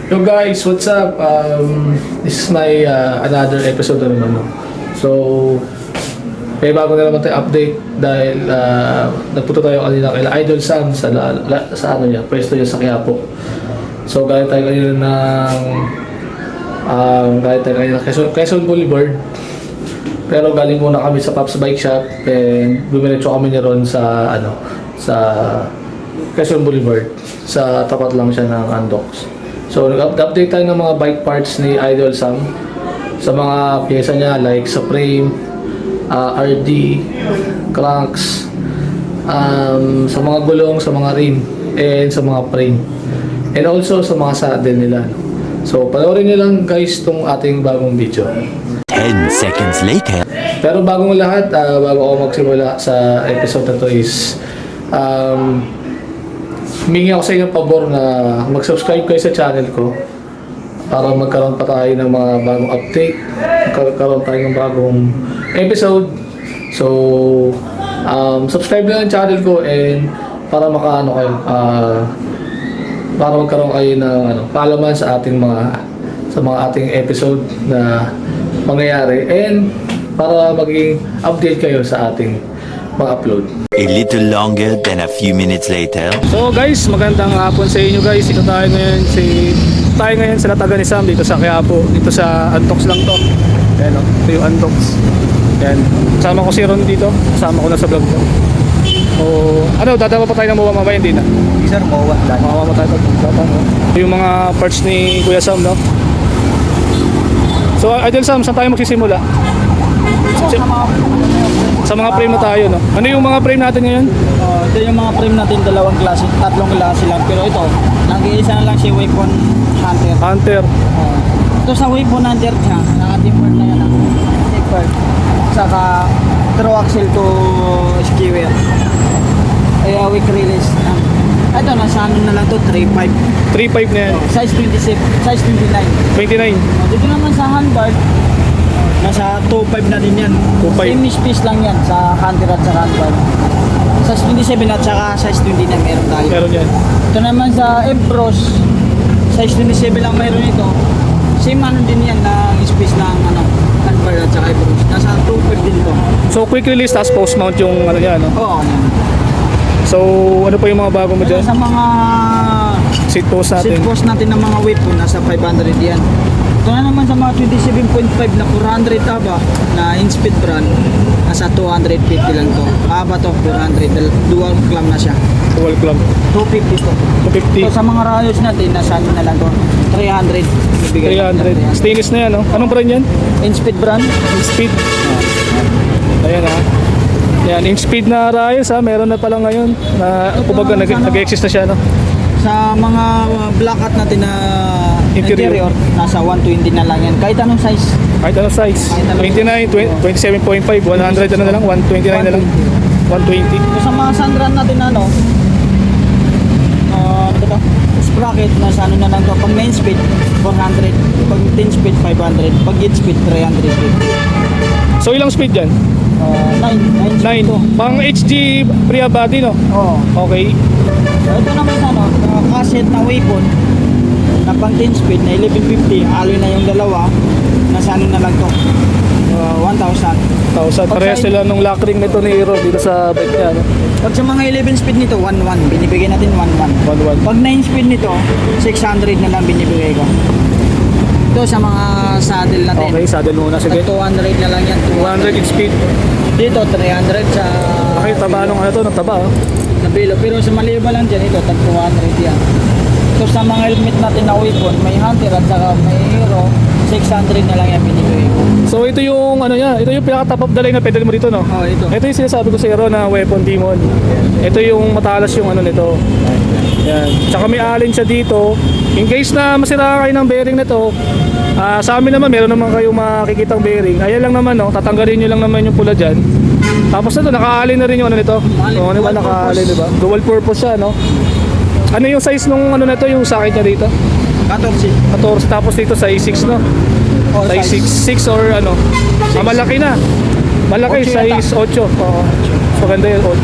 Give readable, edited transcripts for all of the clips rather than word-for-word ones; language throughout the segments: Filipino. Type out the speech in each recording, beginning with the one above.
Yo guys, what's up? This is my another episode na naman. No? So, may bago na naman tayo update dahil nagpunta tayo kanina kay Idol Sam sa ano niya, pwesto niya sa Quiapo. So, galing tayo kanina ng Quezon Boulevard. Pero galing muna kami sa Pops Bike Shop and bumiretso kami niya ron sa sa Quezon Boulevard. Sa tapat lang siya ng Andox. So, nag-update tayo ng mga bike parts ni Idol Sam sa mga pyesa niya like sa frame, RD, cranks, sa mga gulong, sa mga rim, and sa mga frame. And also sa mga saddle nila. So, panoorin niyo lang guys itong ating bagong video. 10 seconds later. Pero bagong lahat, bago ako magsimula sa episode na to is humingi ako sa inyo pabor na mag-subscribe kayo sa channel ko para magkaroon pa tayo ng mga bagong update, magkaroon tayo ng bagong episode. So, subscribe lang ang channel ko and para para magkaroon kayo ng kaalaman sa ating ating episode na mangyayari and para maging update kayo sa ating upload. A little longer than a few minutes later. So guys, magandang hapon sa inyo guys. Ito tayo ngayon sa Latagan ni Sam dito sa Quiapo. Dito sa Antox lang to. Ayan o, ito yung Antox. Ayan, kasama ko si Ron dito. Kasama ko na sa vlog ko. So, dadama pa tayo ng MOA mamaya, hindi na? Hindi sir, MOA. Makawa tayo ito yung mga parts ni Kuya Sam, no? So, Idol Sam, saan tayo magsisimula? Sa mga frame na tayo, no? Ano yung mga frame natin ngayon? Ito yung mga frame natin, tatlong klase lang. Pero ito, nag-iisa na lang si Weapon Hunter. Ito sa Weapon Hunter niya, naka-timber na yan. Timber. Saka, throw axle to skewer. Weak release. Ito, nasa ano na lang to, 3.5. 3.5 na yan. Size 26, size 29. 29. Dito naman sa handbar, nasa 2.5 na din yan. 2.5. Same space lang yan sa Hunter at sa handbar. Size 27 at saka size 29 meron tayo. Meron yan. Ito naman sa Ebros, size 27 lang meron ito. Same ano din yan na space ng handbar at saka Ebros. Nasa 2.5 din to. So, quick release tapos post mount yung niya, no? Oo, yan. So, ano pa yung mga bago mo dyan? Sa mga Seat post natin. seat post natin ng mga weight po, nasa 500 yan. Ito na naman sa mga 27.5 na 400 taba na in-speed brand, nasa 250 lang to. Haba to, 400. Dual clamp na siya. Dual clamp. 250 to. 250. So sa mga rayos natin, nasa ano na lang to, 300. Ibigay 300. Stainless na yan, no? Anong brand yan? In-speed brand. Speed. Ayan, ha? Yan, in-speed na rayos, ha? Meron na pala ngayon. Na, kumbaga, nag-exist na siya, no? Sa mga black hat natin na interior, nasa 120 na lang yan. Kahit anong size. Kahit anong size. 29, 27.5, 100 na lang, 129 na lang. 120. So sa mga Sandran natin sprocket nasa ano na lang to, pag 9 speed 400, pag 10 speed 500, pag 8 speed 350. So ilang speed dyan? 9 speed 9. to. Pang HG Priya body, no? Oo. Okay. So ito naman sa cassette na Weapon na pang 10 speed na 1150, alloy na yung dalawa, nasa ano na lang to, 1,000. 1,000. Parehas sila nung lock ring nito ni Hero dito sa bike niya, no? Pag sa mga 11 speed nito 1,1, binibigay natin 1,1. 1,1. Pag 9 speed nito 600 na lang binibigay ko. Ito sa mga saddle natin. Okay, saddle muna. Sige. 200 na lang yan. 200 in speed. Dito 300 sa Okay, taba nung nung taba, oh. sa bilo. Pero sa maliba lang dyan, ito tag 200 yan. Ito sa mga helmet natin na Weapon, may Hunter at saka may Hero, 600 na lang yan binibigay ko. So ito yung ito yung pinaka top of the line na pedal mo dito, no? Oh, ito. Ito yung sinasabi ko sa Hero na Weapon Demon. Ito yung matalas yung nito. Yan. Tsaka may alin siya dito. In case na masira kayo ng bearing nito, sa amin naman meron naman kayong makikitang bearing. Ayan lang naman, no? Tatanggalin nyo lang naman yung pula dyan. Tapos ito, naka-alin na rin yung nito. Oo, diba? Naka-alin, diba? Dual purpose siya, no? Ano yung size nung nito, yung sakit niya dito? 14. 14, tapos dito size 6, no? Oh, Size 6 or ano? Malaki na. Malaki, 8 yata. size 8. Oo. So, ganda yung 8.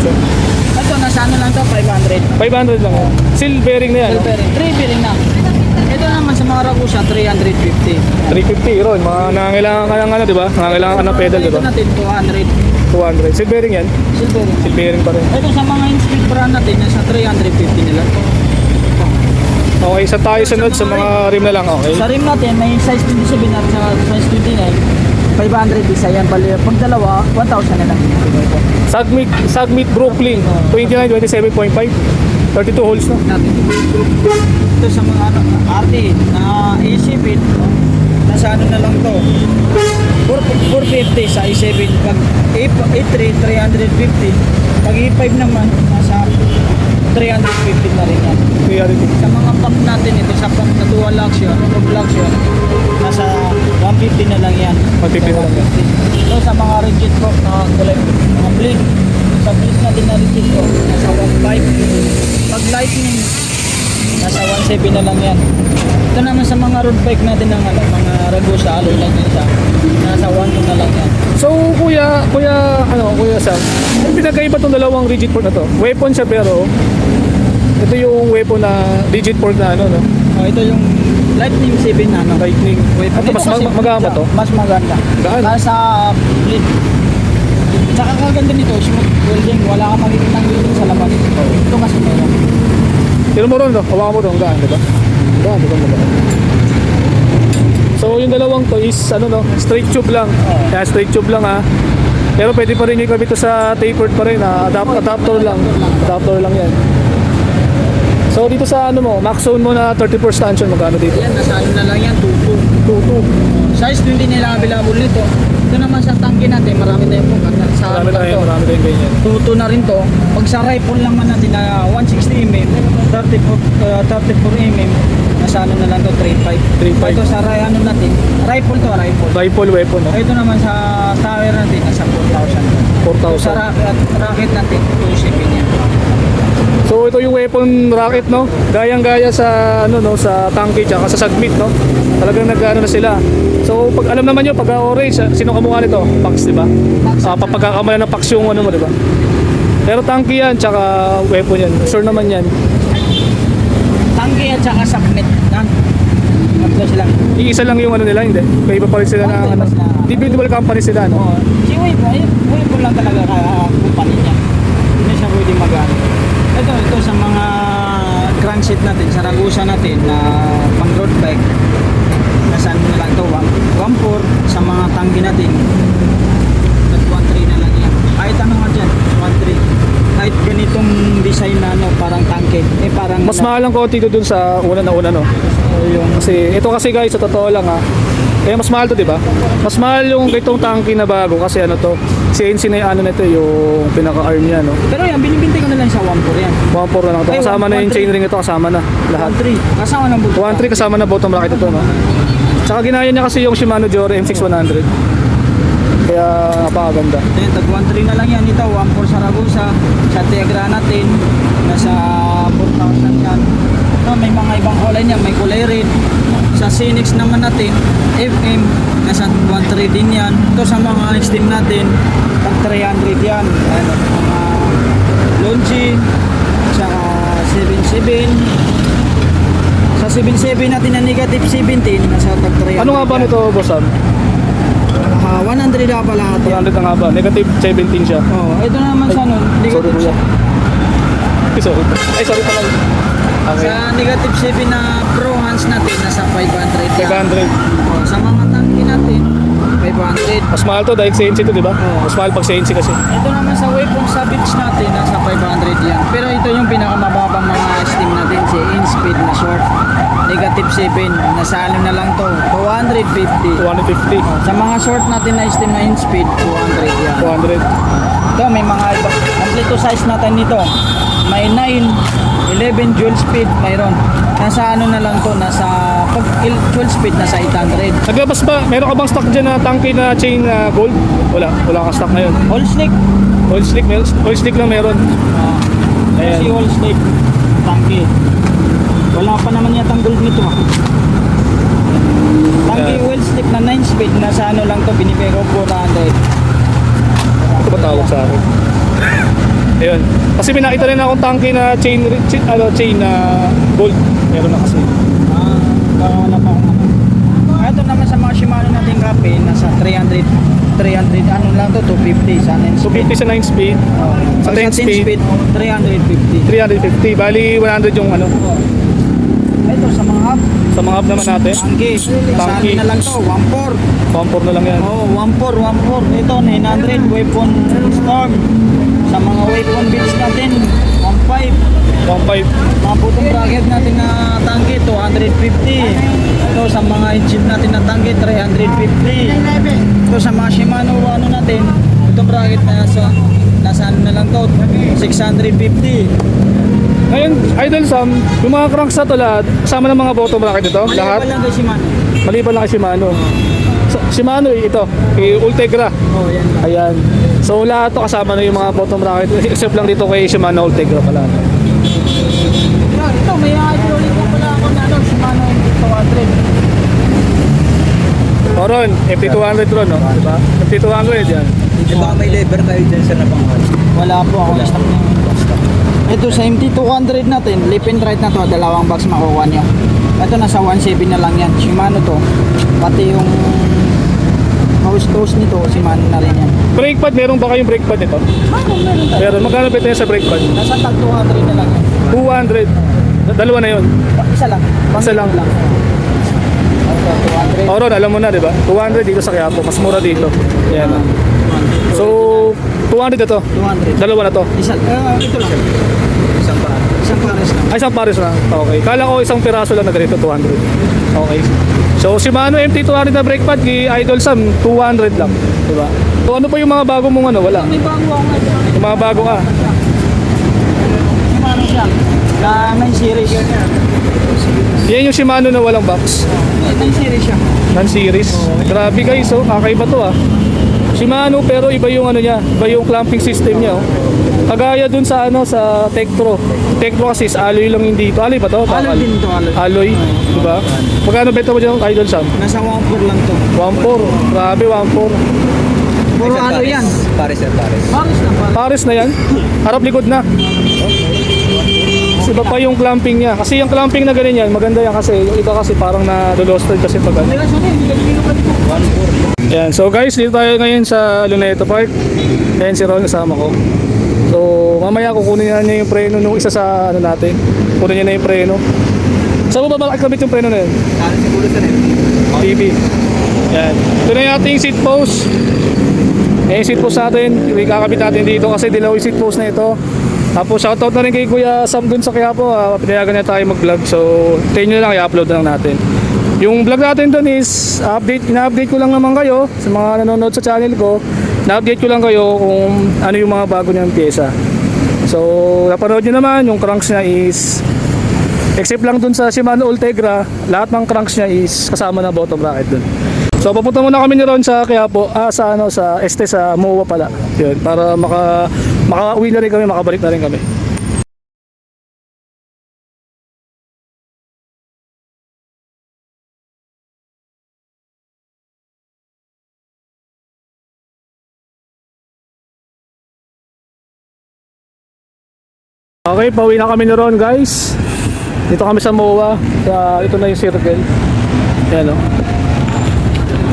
Ito, nasa ano lang to, 500. 500 lang. Seal bearing na yan, no? Silver, 3 bearing na. Ito Ito naman sa mga Ragusa, 350. 350 ron. Mga nangangailangan ka ng ano, di ba? Nangangailangan ka ng pedal, di Ito ba? natin, 200. 200. Seal bearing yan? Silver. Seal bearing pa rin. Ito sa mga in-speed brand natin, nasa 350 nila. Okay, sa tayo sunod sa mga rim na lang. Okay. Sa rim natin, may size 27 at sa size 29. 500 isa yan. Bali, pag dalawa, 1,000 na lang. Sagmit Brooklyn. 29, 27.5. 32 holes na. Natin. Ito sa mga ano, RT na A7, nasa ano na lang to. 450 sa A7. Pag A3, 350. Pag A5 naman, nasa 350 na rin yan. Sa mga pump natin ito, sa pump na dual action, double action, nasa 150 na lang yan. 150 na lang yan. Ito sa mga rigid po, kulay, mga blade. Sa blade natin na rigid po, nasa 1.5. Pag lightning, nasa 1.7 na lang yan. Ito naman sa mga road bike natin ng ano, mga Ragusa, alloy lang yan siya. Nasa 1 na lang yan. So, kuya Sam, yung pinagkaiba tong dalawang rigid fork na to. Weapon siya pero ito yung weapon na rigid fork na ano, no? Oh, ito yung Lightning 7 na ano. Lightning. Ito mas kasi magama to. Mas maganda. Gaan? Nasa blade. Saka kaganda nito, smooth welding. Wala kang makikita ng welding sa labas. Ito kasi meron. Tira mo ron, no? Hawakan mo ron. Gaan, diba? Gaan, diba? So, yung dalawang to is, ano, no? Straight tube lang. Kaya straight tube lang, ha? Pero pwede pa rin yung kabit to sa tapered pa rin, ha? Adapter lang. Adapter lang yan. So, dito sa, ano mo, max zone mo na 34 stanchion, magkano dito? Yan, nasa ano na lang yan, 2.2. Size hindi nila available nito. Ito naman sa tangke natin, marami tayong bukat. Sa Marami tayong ganyan. 2.2 na rin to. Pag sa rifle naman natin na 160mm, 34 mm, nasa ano na lang to, 3.5. 3.5. Ito sa ano natin, rifle to, rifle. Rifle weapon, no? Ito naman sa tower natin, nasa 4,000. Sa 4,000. racket natin, 2.7 yan. So ito yung weapon rocket, no? Gayang-gaya sa ano, no, sa tanke tsaka sa sagmit, no? Talagang nag-ano na sila. So pag alam naman nyo, pag orange, sino kamukha nito? Pax, di ba? Papagkakamalan ng Pax yung ano mo, di ba? Pero tanke yan tsaka weapon yan. Sure naman yan. Tangke at saka subnet na. Tatlo sila. Iisa lang yung ano nila, hindi. May iba pa rin sila na ano. Individual company sila, no? Oo. Si Wave lang talaga kumpanya niya. Hindi siya pwede mag-ano. Ito sa mga crankset natin, sa Ragusa natin na pang road bike. Nasaan na lang ito? 1.4 sa mga tangke natin. 1.3 na lang yan. Kahit ano nga dyan, 1.3. Kahit ganitong design na ano, parang tangke. Parang Mas mahal ang konti dun sa una, no? Kasi ito kasi guys, sa totoo lang, ha. Kaya mas mahal to, di ba? Mas mahal yung itong tanke na bago kasi ano to, CNC na yung ano nito, yung pinaka-arm niya, no? Pero yan, binibintay ko na lang sa 1.4 yan. 1.4 na lang to. Ay, Kasama na yung 1.3. chainring ito, kasama na lahat. 1.3. Kasama ng buto. 1.3 kasama na bottom racket ito, no? Tsaka ginaya niya kasi yung Shimano Jore M6100. Kaya napakaganda. Then, tag 1.3 na lang yan. Ito, 1.4 sa Ragusa. Sa Tegra natin, nasa 4,000 yan. No, may mga ibang kulay niya, may kulay red. Sa Phoenix naman natin, FM, nasa 1.3 din yan. Ito sa mga extreme natin, pag 300 yan. Ano, mga Longi, saka 7.7. Sa 7.7 natin na negative 17, nasa tag 300. Ano nga ba nito, Boss Sam? 100 na pala ito. 100 na nga ba? Negative 17 siya. Oh, ito naman sa ano, Sorry, negative kuya. Sorry. Ay, sorry pala. Okay. Sa negative 7 na pro hands natin, nasa 500 yan. 500. Oh, sa mga tanke natin, 500. Mas mahal to dahil CNC to, di ba? Mas mahal pag CNC kasi. Ito naman sa weapon sa beach natin, nasa 500 yan. Pero ito yung pinakamababang mga steam natin, si in-speed na short. Negative 7, nasa ano na lang to, 250. 250. Sa mga short natin na steam na in-speed, 200 yan. 200. Ito, may mga iba. Complete size natin nito. May 9, 11 dual speed, mayroon. Nasa ano na lang to, nasa pag 12 speed, nasa 800. Naglabas ba? Meron ka bang stock dyan na tanke na chain na gold? Wala. Wala kang stock ngayon. All snake. Oil slick, oil slick lang meron. Ayan. Kasi all snake. Tangke. Wala pa naman yatang gold nito ha. Tangke Ayan. oil snake na 9 speed, nasa ano lang to, binibigay ko 400. Ito ba tawag sa akin? Ayun. Kasi may nakita rin akong tanke na chain na gold. Meron na kasi. wala pa akong ano. Ito naman sa mga Shimano nating kape, nasa 300 ano lang to, 250 sa 9 speed. 250 sa 9 speed. Sa 10 speed, 350. 350. Bali 100 yung ano. Ito sa mga hub, Sa mga hub naman natin. tangki. Sa Tangki. amin na lang to, 1.4. Pampor na lang yan. Oh, 1.4. Ito 900 weapon storm. Sa mga weapon builds natin, 1.5. 1.5. Mga putong bracket natin na tangke, 250. Ito sa mga engine natin na tangke, 350. Ito sa mga Shimano ano natin, itong bracket na nasa ano na lang to, 650. Ngayon, Idol Sam, yung mga cranks na to lahat, kasama ng mga bottom bracket ito? Lahat? Maliban lang kay Shimano. Maliban lang kay Shimano. Shimano ito, kay Ultegra. Oh, yan lang. Ayan. So lahat to kasama na yung mga bottom bracket except lang dito kay Shimano Ultegra pala. Ito, may hydraulic na pala ako na ano, Shimano 200. Oron, FT200 ron, no? Diba? FT200 yan. Di ba may lever kayo dyan sa napanghal? Wala po ako stock na yun. Ito sa MT200 natin, lip and right na to, dalawang box makukuha nyo. Ito nasa 1.7 na lang yan. Shimano to. Pati yung house nito, Shimano na rin yan. Brake pad, meron ba kayong brake pad nito? Meron tayo. Meron. Magkano ba ito sa brake pad? Nasa tag 200 na lang yan. 200. Dalawa na yun. Isa lang. Isa lang. Ito, 200. Oron, alam mo na, di ba? 200 dito sa Quiapo. Mas mura dito. Ayan. So, 200 na to. 200. Dalawa na to. Isa, ito lang. Isang pa. Isang pares lang. Ay, isang pares lang. Okay. Kala ko isang piraso lang na ganito, 200. Okay. So, Shimano MT200 na brake pad, kay Idol Sam, 200 lang. Diba? So, ano pa yung mga bago mong ano? Wala. May bago ako ngayon. Yung mga bago ka. Shimano siya. Na 9 series. Yan yung Shimano na walang box. 9 series siya. Non-series. Grabe guys, oh. Kakaiba to ah. Shimano pero iba yung ano niya, iba yung clamping system niya, oh. Kagaya dun sa ano sa Tektro. Tektro kasi is alloy lang yung dito. Alloy ba to? Alloy din to, alloy. Alloy, di ba? Magkano benta mo dyan, Idol Sam? Nasa 1.4 lang to. 1.4. Grabe, 1.4. Puro alloy yan. Pares yan, pares. Pares lang pa. Pares na yan. Harap likod na. Kasi iba pa yung clamping niya. Kasi yung clamping na ganyan yan, maganda yan kasi yung iba kasi parang na-losted kasi pag ano. Teka, sorry, hindi ka dito pa dito. Yan. So guys, dito tayo ngayon sa Luneta Park. Ayan si Ron, kasama ko. So mamaya kukunin niya yung preno nung isa sa ano natin. Kunin niya na yung preno. Saan mo ba makakabit yung preno na yun? Pares siguro sa rin. TV. Yan. Ito na yung ating seat post. Yung seat post natin, ikakabit natin dito kasi dilaw yung seat post na ito. Tapos shoutout na rin kay Kuya Sam dun sa Quiapo. Pinayagan niya tayo mag-vlog. So tayo nyo lang, i-upload na lang natin. Yung vlog natin dun is ina-update ko lang naman kayo sa mga nanonood sa channel ko. Na-update ko lang kayo kung ano yung mga bago niyang pyesa. So napanood nyo naman yung cranks niya is except lang dun sa Shimano Ultegra, lahat ng cranks niya is kasama na bottom bracket dun. So papunta muna kami ni Ron sa Quiapo, sa ano sa sa MOA pala. Yun, para makauwi na rin kami, makabalik na rin kami. Okay, pauwi na kami ni Ron guys. Dito kami sa MOA. Ito na yung circle. Yan o.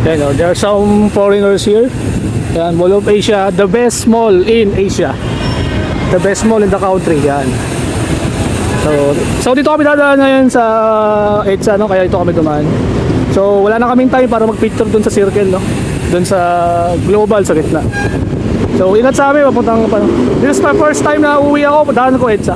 Yan o. There are some foreigners here. Yan, Mall of Asia. The best mall in Asia. The best mall in the country. Yan. So dito kami dadaan ngayon sa EDSA, no? Kaya dito kami dumaan. So wala na kaming time para mag-picture dun sa circle, no? Dun sa global sa gitna. So ingat sa amin, papuntang pa. This is my first time na uwi ako, daan ko EDSA.